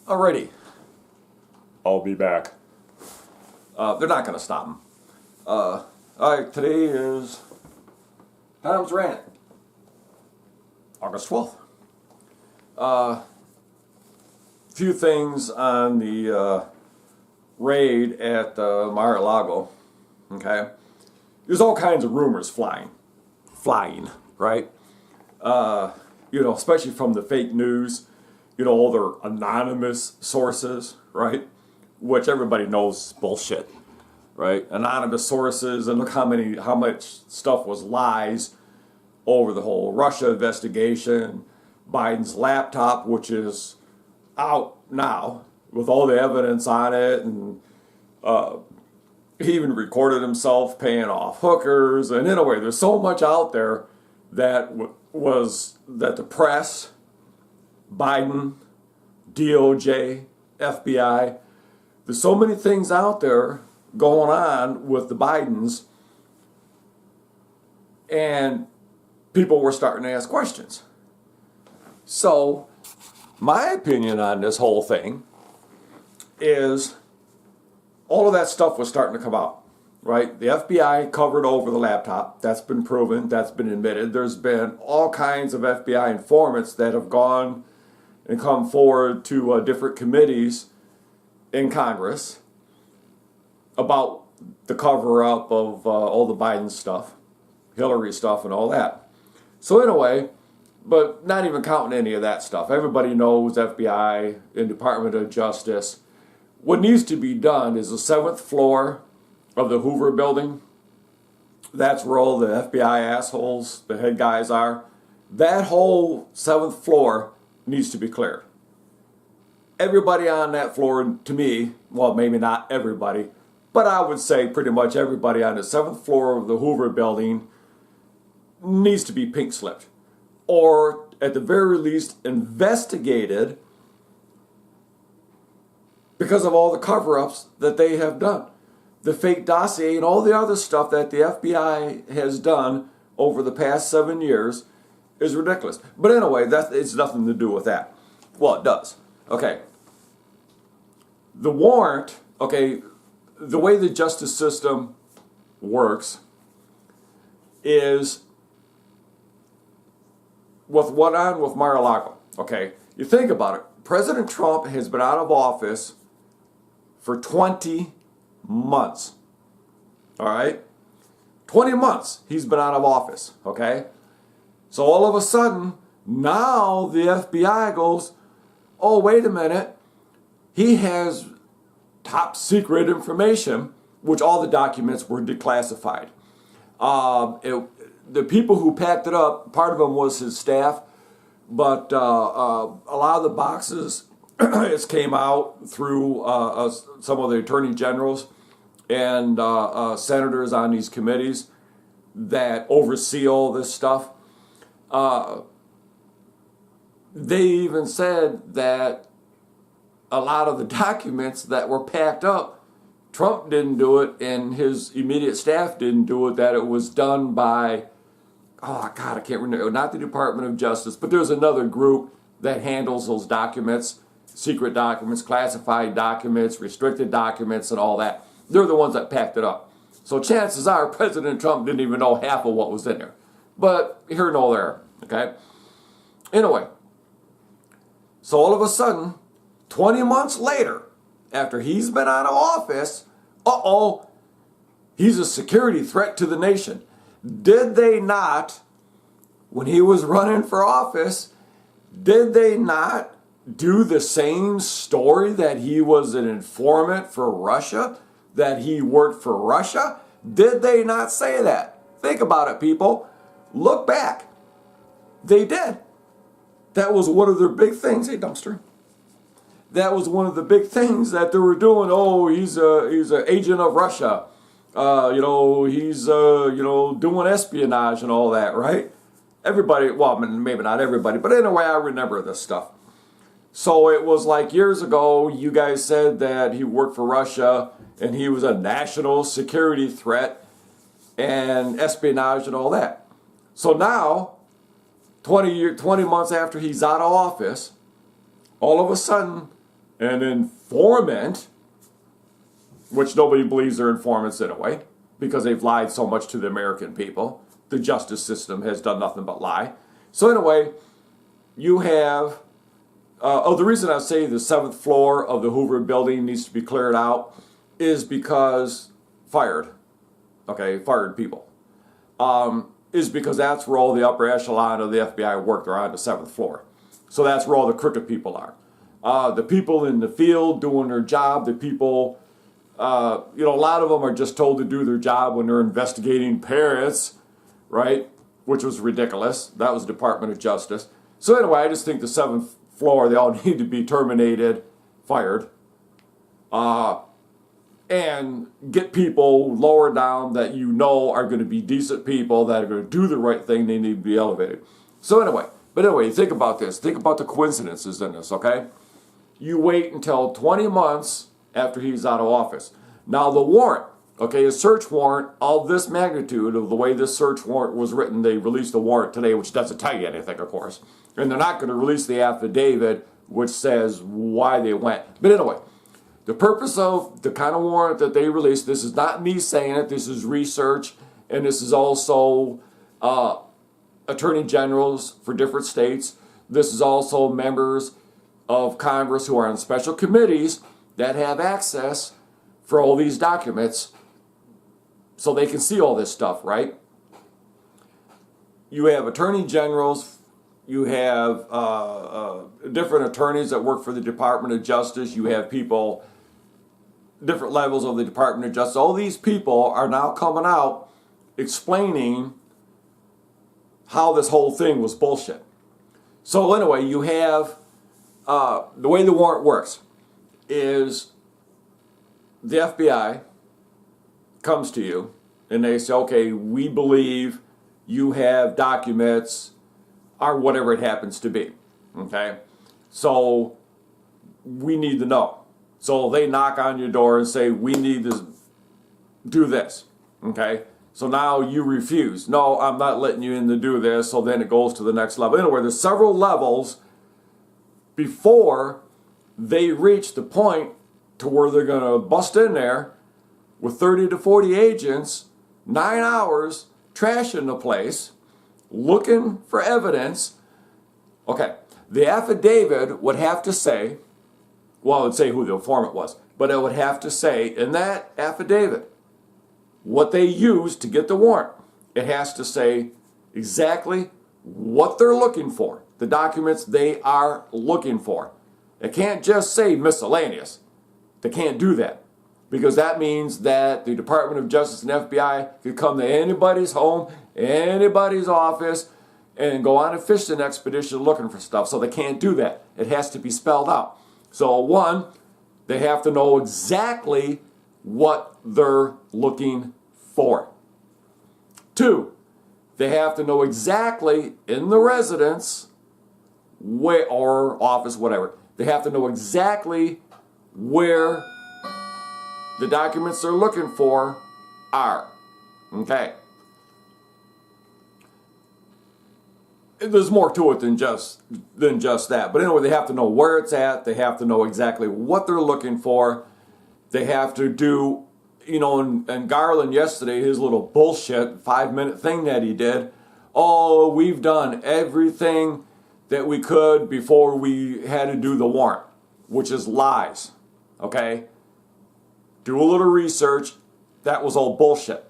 Alrighty, I'll be back. They're not going to stop him. Alright, today is Tom's Rant, August 12th. Few things on the raid at Mar-a-lago. Okay, there's all kinds of rumors flying, right? Especially from the fake news. All their anonymous sources, right? Which everybody knows is bullshit, right? Anonymous sources, and look how much stuff was lies over the whole Russia investigation, Biden's laptop, which is out now with all the evidence on it, and he even recorded himself paying off hookers, and in a way, there's so much out there that that the press, Biden, DOJ, FBI, there's so many things out there going on with the Bidens, and people were starting to ask questions. So, my opinion on this whole thing is all of that stuff was starting to come out, right? The FBI covered over the laptop. That's been proven. That's been admitted. There's been all kinds of FBI informants that have gone and come forward to different committees in Congress about the cover-up of all the Biden stuff, Hillary stuff, and all that. So in a way, but not even counting any of that stuff. Everybody knows FBI and Department of Justice. What needs to be done is the 7th floor of the Hoover building. That's where all the FBI assholes, the head guys are. That whole 7th floor needs to be cleared. Everybody on that floor, to me, well, maybe not everybody, but I would say pretty much everybody on the 7th floor of the Hoover building needs to be pink slipped. Or, at the very least, investigated because of all the cover-ups that they have done. The fake dossier and all the other stuff that the FBI has done over the past 7 years is ridiculous. But anyway, it's nothing to do with that. Well, it does. Okay. The warrant, okay, the way the justice system works is with what on with Mar-a-lago. Okay, you think about it. President Trump has been out of office for 20 months. All right? 20 months he's been out of office, okay? So all of a sudden, now the FBI goes, oh, wait a minute. He has top secret information, which all the documents were declassified. The people who packed it up, part of them was his staff, but a lot of the boxes it came out through some of the attorney generals and senators on these committees that oversee all this stuff. They even said that a lot of the documents that were packed up, Trump didn't do it and his immediate staff didn't do it, that it was done by, oh God, I can't remember, not the Department of Justice, but there's another group that handles those documents, secret documents, classified documents, restricted documents, and all that. They're the ones that packed it up. So chances are President Trump didn't even know half of what was in there. But here nor there, okay? Anyway, so all of a sudden, 20 months later, after he's been out of office, he's a security threat to the nation. Did they not, when he was running for office, did they not do the same story that he was an informant for Russia, that he worked for Russia? Did they not say that? Think about it, people. Look back. They did. That was one of their big things. Hey, dumpster. That was one of the big things that they were doing. Oh, he's an agent of Russia. He's doing espionage and all that, right? Everybody, well, maybe not everybody, but anyway, I remember this stuff. So it was like years ago, you guys said that he worked for Russia and he was a national security threat and espionage and all that. So now, 20 months after he's out of office, all of a sudden, an informant, which nobody believes they're informants anyway, because they've lied so much to the American people. The justice system has done nothing but lie. So anyway, you have, the reason I say the 7th floor of the Hoover building needs to be cleared out is because fired people. Is because that's where all the upper echelon of the FBI work. They're on the 7th floor. So that's where all the crooked people are. The people in the field doing their job, the people, a lot of them are just told to do their job when they're investigating parents, right? Which was ridiculous. That was the Department of Justice. So anyway, I just think the 7th floor, they all need to be terminated, fired, and get people lower down that are going to be decent people, that are going to do the right thing. They need to be elevated. So anyway, think about this. Think about the coincidences in this, okay? You wait until 20 months after he's out of office. Now the warrant, okay, a search warrant of this magnitude, of the way this search warrant was written, they released the warrant today, which doesn't tell you anything, of course. And they're not going to release the affidavit, which says why they went. But anyway, the purpose of the kind of warrant that they released, this is not me saying it, this is research, and this is also attorney generals for different states. This is also members of Congress who are on special committees that have access for all these documents so they can see all this stuff, right? You have attorney generals, you have different attorneys that work for the Department of Justice, you have people, different levels of the Department of Justice. All these people are now coming out explaining how this whole thing was bullshit. So anyway, you have, the way the warrant works is the FBI comes to you and they say, okay, we believe you have documents or whatever it happens to be, okay? So we need to know. So they knock on your door and say, we need to do this, okay? So now you refuse. No, I'm not letting you in to do this. So then it goes to the next level. Anyway, there's several levels before they reach the point to where they're going to bust in there with 30 to 40 agents, 9 hours, trashing the place, looking for evidence. Okay, the affidavit would have to say, well, it would say who the informant was, but it would have to say in that affidavit what they used to get the warrant. It has to say exactly what they're looking for, the documents they are looking for. It can't just say miscellaneous. They can't do that because that means that the Department of Justice and FBI could come to anybody's home, anybody's office, and go on a fishing expedition looking for stuff. So they can't do that. It has to be spelled out. So one, they have to know exactly what they're looking for. Two, they have to know exactly in the residence where, or office, whatever, they have to know exactly where the documents they're looking for are. Okay. There's more to it than just that. But anyway, they have to know where it's at. They have to know exactly what they're looking for. They have to do, and Garland yesterday, his little bullshit 5-minute thing that he did. Oh, we've done everything that we could before we had to do the warrant, which is lies. Okay? Do a little research. That was all bullshit.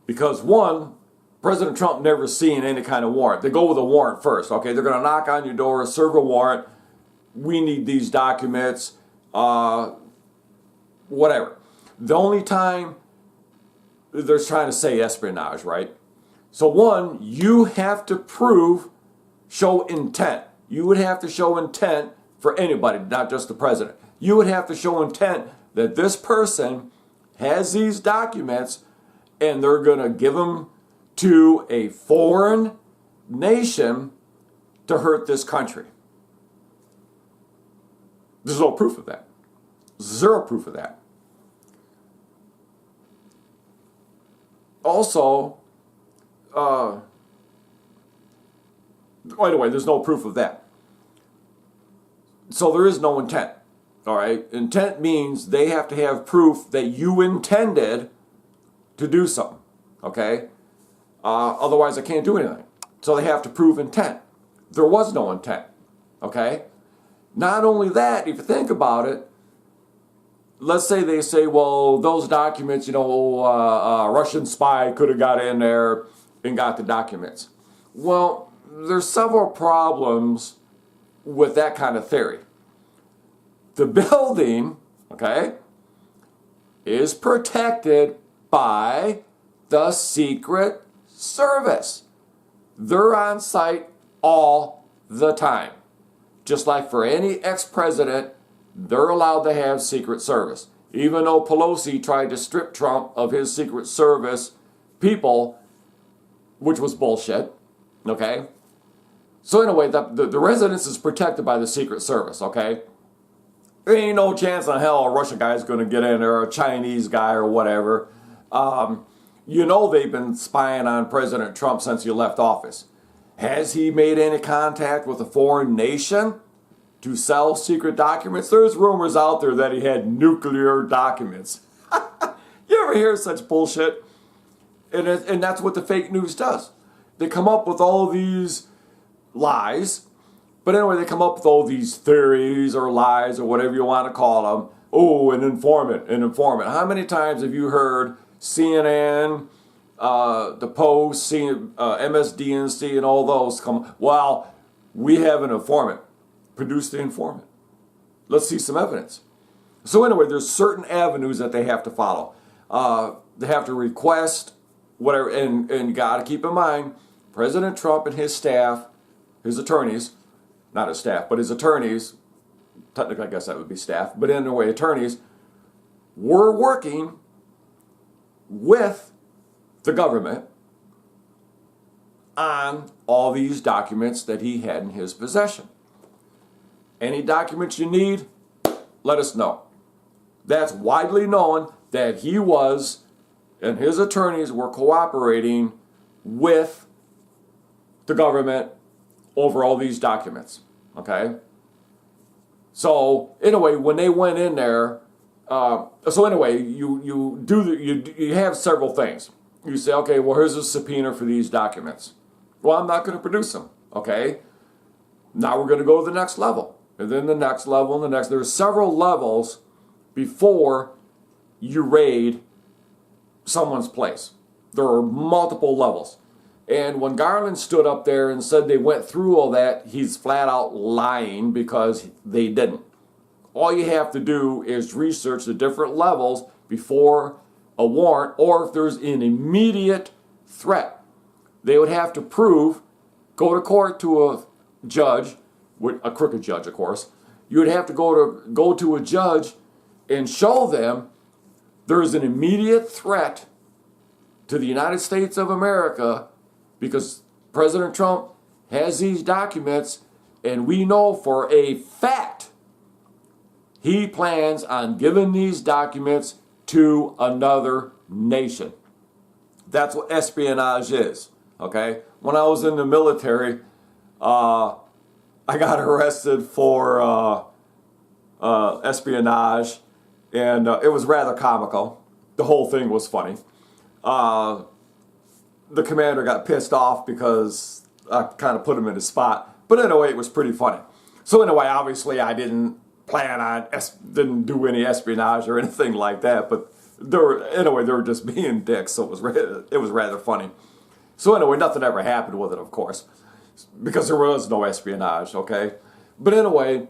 Because one, President Trump never seen any kind of warrant. They go with a warrant first. Okay, they're going to knock on your door, serve a warrant. We need these documents. Whatever. The only time they're trying to say espionage, right? So one, you have to show intent. You would have to show intent for anybody, not just the president. You would have to show intent that this person has these documents and they're going to give them to a foreign nation to hurt this country. There's no proof of that. Zero proof of that. Also, anyway, there's no proof of that. So there is no intent. All right, intent means they have to have proof that you intended to do something. Okay, otherwise I can't do anything. So they have to prove intent. There was no intent. Okay, not only that, if you think about it, let's say they say, well, those documents, a Russian spy could have got in there and got the documents. Well, there's several problems with that kind of theory. The building, okay, is protected by the Secret Service. They're on site all the time. Just like for any ex-president, they're allowed to have Secret Service. Even though Pelosi tried to strip Trump of his Secret Service people, which was bullshit, okay? So anyway, the residence is protected by the Secret Service, okay? There ain't no chance in hell a Russian guy is going to get in there, or a Chinese guy or whatever. They've been spying on President Trump since he left office. Has he made any contact with a foreign nation to sell secret documents? There's rumors out there that he had nuclear documents. You ever hear such bullshit? And that's what the fake news does. They come up with all these lies. But anyway, they come up with all these theories or lies or whatever you want to call them. Oh, an informant. How many times have you heard CNN, the Post, MSDNC, and all those come, well, we have an informant. Produce the informant. Let's see some evidence. So anyway, there's certain avenues that they have to follow. They have to request whatever, and you got to keep in mind, President Trump and his staff, his attorneys, not his staff, but his attorneys, technically I guess that would be staff, but anyway, attorneys, were working with the government on all these documents that he had in his possession. Any documents you need, let us know. That's widely known that he was, and his attorneys were cooperating with the government over all these documents. Okay? So anyway, when they went in there, you have several things. You say, okay, well, here's a subpoena for these documents. Well, I'm not going to produce them. Okay? Now we're going to go to the next level. And then the next level and the next. There's several levels before you raid someone's place. There are multiple levels. And when Garland stood up there and said they went through all that, he's flat out lying because they didn't. All you have to do is research the different levels before a warrant, or if there's an immediate threat. They would have to prove, go to court to a judge, a crooked judge, of course. You would have to go to a judge and show them there is an immediate threat to the United States of America because President Trump has these documents, and we know for a fact he plans on giving these documents to another nation. That's what espionage is, okay? When I was in the military, I got arrested for espionage, and it was rather comical. The whole thing was funny. The commander got pissed off because I kind of put him in his spot. But anyway, it was pretty funny. So anyway, obviously I didn't do any espionage or anything like that. But they were just being dicks, so it was rather funny. So anyway, nothing ever happened with it, of course, because there was no espionage, okay? But anyway,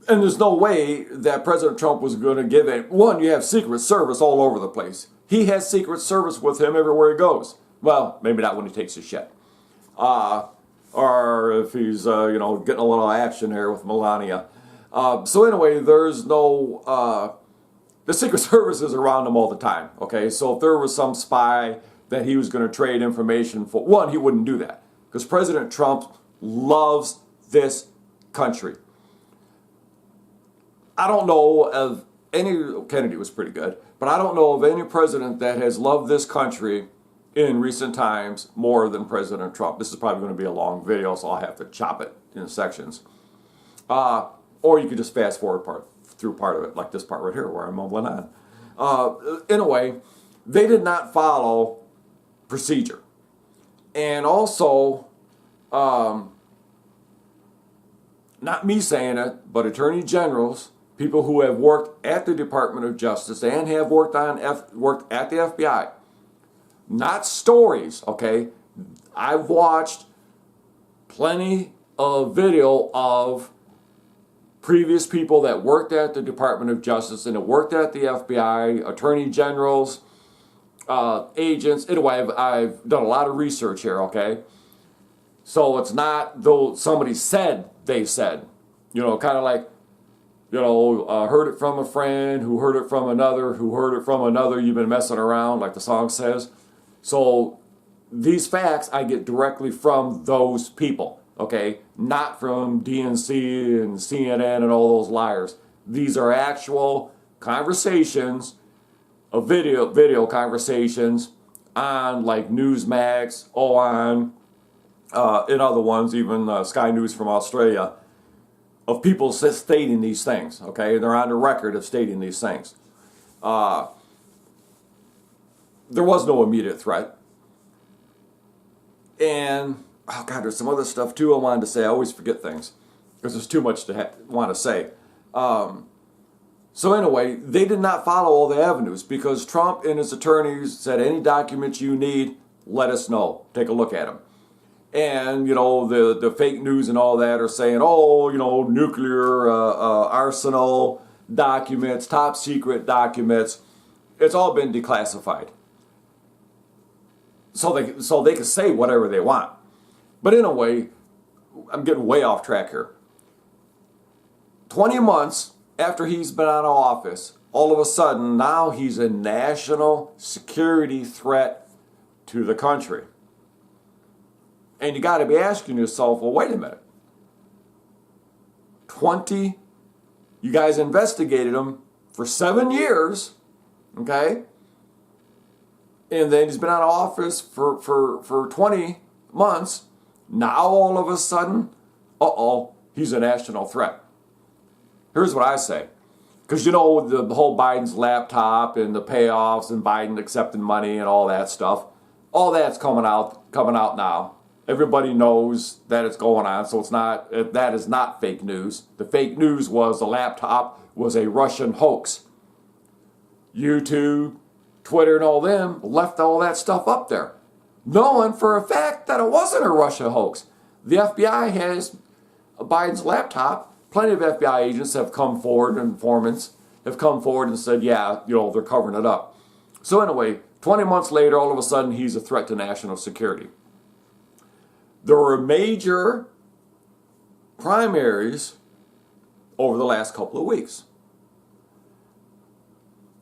and there's no way that President Trump was going to give it. One, you have Secret Service all over the place. He has Secret Service with him everywhere he goes. Well, maybe not when he takes his shit. Or if he's, getting a little action here with Melania. So anyway, there's no, the Secret Service is around him all the time, okay? So if there was some spy that he was going to trade information for, one, he wouldn't do that. Because President Trump loves this country. I don't know of Kennedy was pretty good, but I don't know of any president that has loved this country in recent times more than President Trump. This is probably going to be a long video, so I'll have to chop it in sections. Or Or you could just fast forward through part of it, like this part right here where I'm mumbling on. In a way, they did not follow procedure. And also, not me saying it, but attorney generals, people who have worked at the Department of Justice and have worked at the FBI, not stories, okay? I've watched plenty of video of previous people that worked at the Department of Justice and that worked at the FBI, attorney generals, agents. Anyway, I've done a lot of research here, okay? So it's not though somebody said, they said. You know, kind of like, you know, heard it from a friend, who heard it from another, who heard it from another, you've been messing around, like the song says. So these facts I get directly from those people, okay? Not from DNC and CNN and all those liars. These are actual conversations, video conversations on like Newsmax, on in other ones, even Sky News from Australia, of people stating these things, okay? They're on the record of stating these things. There was no immediate threat. And, oh God, there's some other stuff too I wanted to say. I always forget things because there's too much to want to say. So anyway, they did not follow all the avenues because Trump and his attorneys said, any documents you need, let us know. Take a look at them. And, you know, the fake news and all that are saying, oh, you know, nuclear arsenal documents, top secret documents. It's all been declassified. So they can say whatever they want. But in a way, I'm getting way off track here. 20 months after he's been out of office, all of a sudden now he's a national security threat to the country. And you got to be asking yourself, well, wait a minute. You guys investigated him for 7 years, okay? And then he's been out of office for 20 months. Now all of a sudden, he's a national threat. Here's what I say. Because you know the whole Biden's laptop and the payoffs and Biden accepting money and all that stuff. All that's coming out now. Everybody knows that it's going on, so that is not fake news. The fake news was the laptop was a Russian hoax. YouTube, Twitter, and all them left all that stuff up there, knowing for a fact that it wasn't a Russia hoax. The FBI has Biden's laptop. Plenty of FBI agents have come forward, and informants have come forward and said, yeah, you know, they're covering it up. So anyway, 20 months later, all of a sudden, he's a threat to national security. There were major primaries over the last couple of weeks.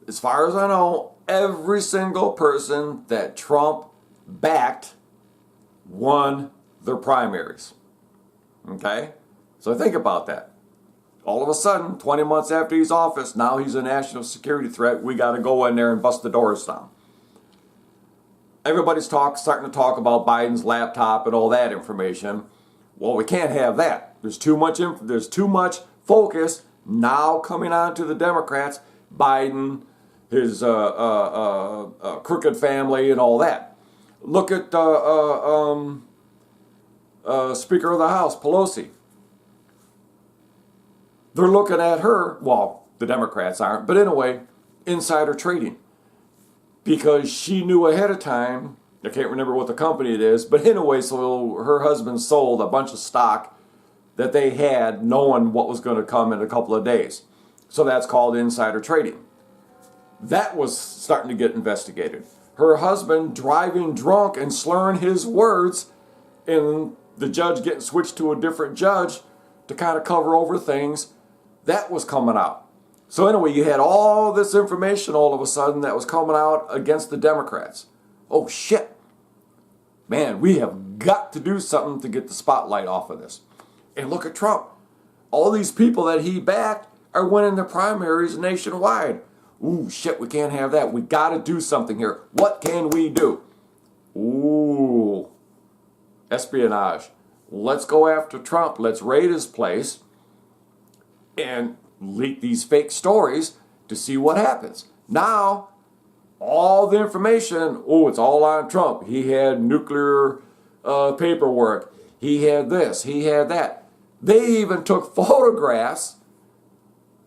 As far as I know, every single person that Trump backed won their primaries. Okay? So think about that. All of a sudden, 20 months after he's office, now he's a national security threat. We got to go in there and bust the doors down. Everybody's starting to talk about Biden's laptop and all that information. Well, we can't have that. There's too much focus now coming on to the Democrats, Biden, his crooked family, and all that. Look at Speaker of the House, Pelosi. They're looking at her, well, the Democrats aren't, but anyway, insider trading. Because she knew ahead of time, I can't remember what the company it is, but anyway, so her husband sold a bunch of stock that they had knowing what was going to come in a couple of days. So that's called insider trading. That was starting to get investigated. Her husband driving drunk and slurring his words, and the judge getting switched to a different judge to kind of cover over things, that was coming out. So anyway, you had all this information all of a sudden that was coming out against the Democrats. Oh shit. Man, we have got to do something to get the spotlight off of this. And look at Trump. All these people that he backed are winning the primaries nationwide. Ooh, shit, we can't have that. We got to do something here. What can we do? Ooh, espionage. Let's go after Trump. Let's raid his place. and leak these fake stories to see what happens. Now, all the information, oh, it's all on Trump. He had nuclear paperwork. He had this. He had that. They even took photographs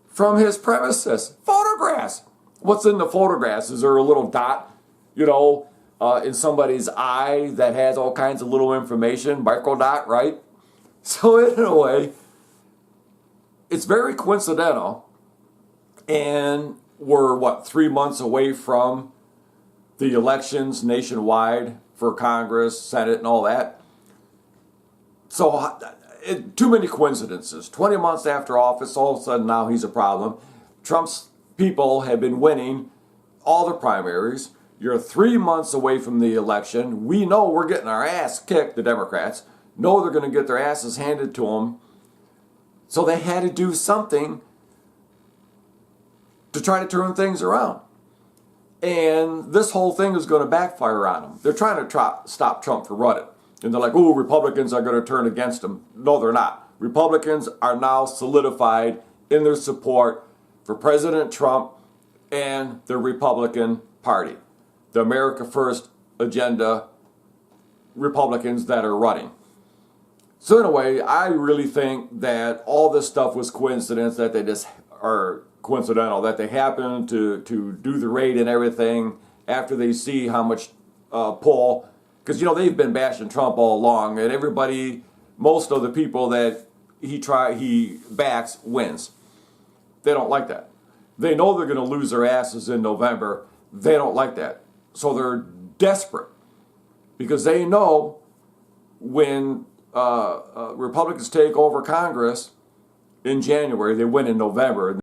from his premises. Photographs. What's in the photographs? Is there a little dot, in somebody's eye that has all kinds of little information? Microdot, right? So in a way, it's very coincidental. And we're, 3 months away from the elections nationwide for Congress, Senate, and all that. So too many coincidences. 20 months after office, all of a sudden now he's a problem. Trump's people have been winning all the primaries. You're 3 months away from the election. We know we're getting our ass kicked, the Democrats. Know they're going to get their asses handed to them. So they had to do something to try to turn things around. And this whole thing is going to backfire on them. They're trying to stop Trump from running. And they're like, oh, Republicans are going to turn against him. No, they're not. Republicans are now solidified in their support for President Trump and the Republican Party. The America First agenda Republicans that are running. So in a way, I really think that all this stuff was coincidence, that they just are coincidental, that they happen to do the raid and everything after they see how much pull, because they've been bashing Trump all along, and everybody, most of the people that he backs wins. They don't like that. They know they're going to lose their asses in November. They don't like that. So they're desperate because they know when Republicans take over Congress in January, they win in November.